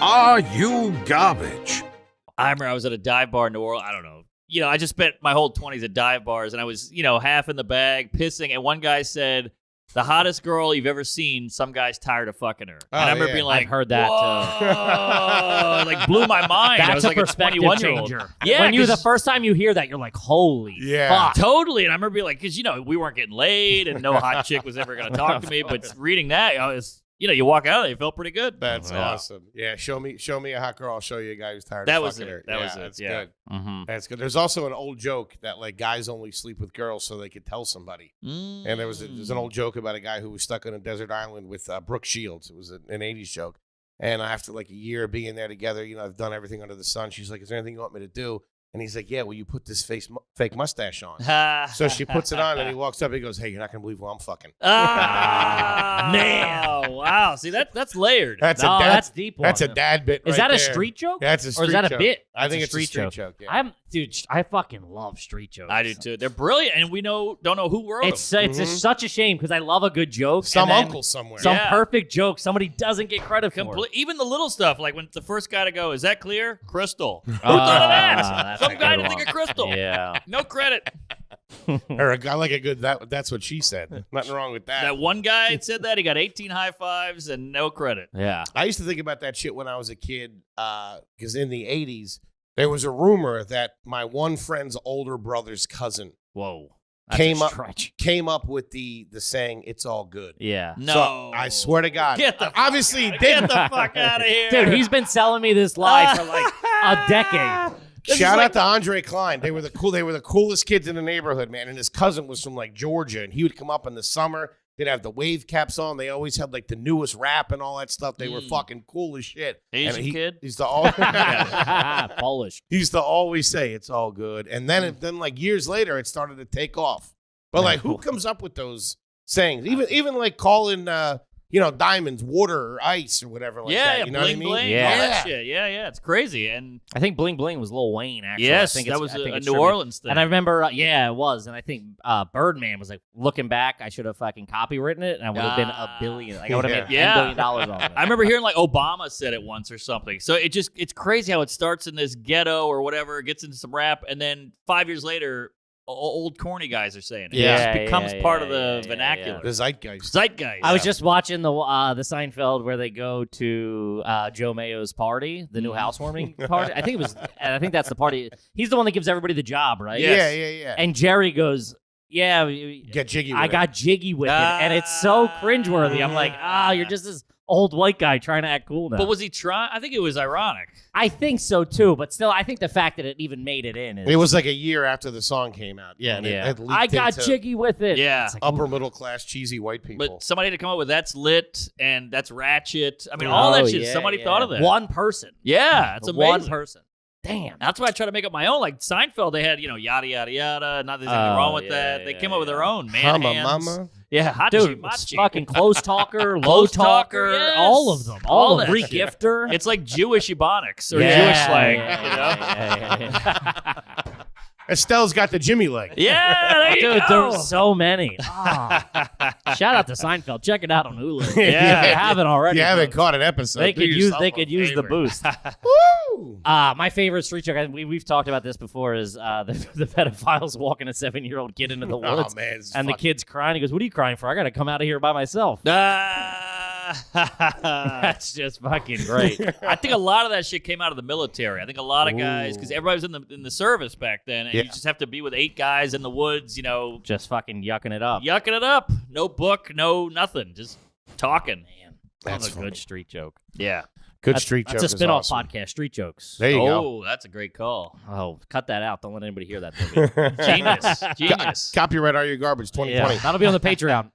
Are you garbage? I remember I was at a dive bar in New Orleans. I don't know. I just spent my whole 20s at dive bars, and I was, half in the bag, pissing, and one guy said, the hottest girl you've ever seen, some guy's tired of fucking her. And I remember being like, I've heard that too. Like, blew my mind. I That's was a like a perspective 21-year-old. changer. Yeah, when the 'cause- first time you hear that, you're like, holy fuck. Totally. And I remember being like, because, we weren't getting laid, and no hot chick was ever going to talk to me. But reading that, you walk out, it felt pretty good. That's awesome. Yeah, show me a hot girl. I'll show you a guy who's tired That of was fucking it. her. That was it. That's Yeah. good. Mm-hmm. That's good. There's also an old joke that like guys only sleep with girls so they could tell somebody. And there's an old joke about a guy who was stuck on a desert island with Brooke Shields. It was an 80s joke. And after like a year of being there together, I've done everything under the sun. She's like, is there anything you want me to do? And he's like, yeah, well, you put this fake mustache on. So she puts it on, and he walks up. He goes, hey, you're not going to believe who I'm fucking. Man. Wow. See, that's layered. That's deep one. That's a dad bit. Is right that a there. street joke? That's a street Or is that joke. a bit? I think It's it's a street joke. Yeah. Dude, I fucking love street jokes. I do too. They're brilliant, and we don't know who wrote It's them. such a shame because I love a good joke. Some and then uncle somewhere. Some Yeah. perfect joke somebody doesn't get credit for. Even the little stuff, like when the first guy to go, is that clear? Crystal. Who Oh, thought of that? that's Some a guy good didn't think one. of crystal. Yeah. No credit. Or a guy like a good that's what she said. Nothing wrong with that. That one guy said that. He got 18 high fives and no credit. Yeah. I used to think about that shit when I was a kid, because in the 80s, there was a rumor that my one friend's older brother's cousin Whoa. came That's a up stretch. came up with the saying, it's all good. Yeah. No. So I swear to God. Get the obviously he Get didn't. the fuck out of here. Dude, he's been selling me this lie for like a decade. This is Shout like- out to Andre Klein. They were the coolest kids in the neighborhood, man. And his cousin was from like Georgia, and he would come up in the summer. They'd have the wave caps on. They always had like the newest rap and all that stuff. They were fucking cool as shit. Asian And kid? He's the all. Polish. He used to always say it's all good, and then like years later, it started to take off. But like, who comes up with those sayings? Even like calling diamonds water or ice or whatever like yeah, that. You know bling, what I mean? bling, Yeah. all that shit. Yeah, it's crazy. And I think Bling Bling was Lil Wayne, actually. yes, I think that it's- was I think a it's New tribute. Orleans thing. And I remember, it was. And I think Birdman was like, looking back, I should have fucking copywritten it, and I would have been a billion. Like, I would have made Yeah. $10 billion on it. I remember hearing like Obama said it once or something. So it's crazy how it starts in this ghetto or whatever, gets into some rap, and then 5 years later, old corny guys are saying it. Yeah. It just becomes part of the yeah, vernacular. The zeitgeist. Zeitgeist. I was just watching the Seinfeld where they go to Joe Mayo's party, the new housewarming party. I think that's the party. He's the one that gives everybody the job, right? Yeah. Yeah. And Jerry goes, "Yeah, Get jiggy with I it. got jiggy with it," and it's so cringeworthy. I'm like, you're just this old white guy trying to act cool now. But was he trying? I think it was ironic. I think so too, but still, I think the fact that it even made it in is. It was like a year after the song came out. Yeah. And it leaked I got into jiggy with it. Yeah. It's like, upper middle class cheesy white people. But somebody had to come up with that's lit and that's ratchet. I mean, all that shit. Somebody thought of that. One person. Yeah, it's amazing. One person. Damn. That's why I try to make up my own. Like Seinfeld, they had, yada, yada, yada. Not that there's anything wrong with that. They came up with their own, man. Hama hands. mama. Yeah, hachi, Dude, machi. fucking close talker, low Close talker, talker, yes. all of them. All All of that them. shit. Regifter. It's like Jewish ebonics or Yeah, Jewish slang, yeah. Estelle's got the Jimmy leg. Yeah, there you Dude, go. there's so many. Shout out to Seinfeld. Check it out on Hulu. Yeah. If you haven't already. If you haven't folks. caught an episode, They do could use yourself they a could use the favor. boost. Woo! My favorite street joke, we've talked about this before, is the pedophiles walking a 7-year-old kid into the woods. Oh man, it's And the fucking- kid's crying. He goes, "What are you crying for? I got to come out of here by myself." That's just fucking great. I think a lot of that shit came out of the military. I think a lot of guys, because everybody was in the service back then, and you just have to be with 8 guys in the woods, Just fucking yucking it up. yucking it up. No book, no nothing, just talking. Man, That's that's a good street joke. Yeah. good street joke. That's a is spin-off awesome. podcast, Street Jokes. There you go. Oh, that's a great call. Oh, cut that out. Don't let anybody hear that. Toby. Genius. Genius. Copyright Are You Garbage 2020. Yeah, that'll be on the Patreon.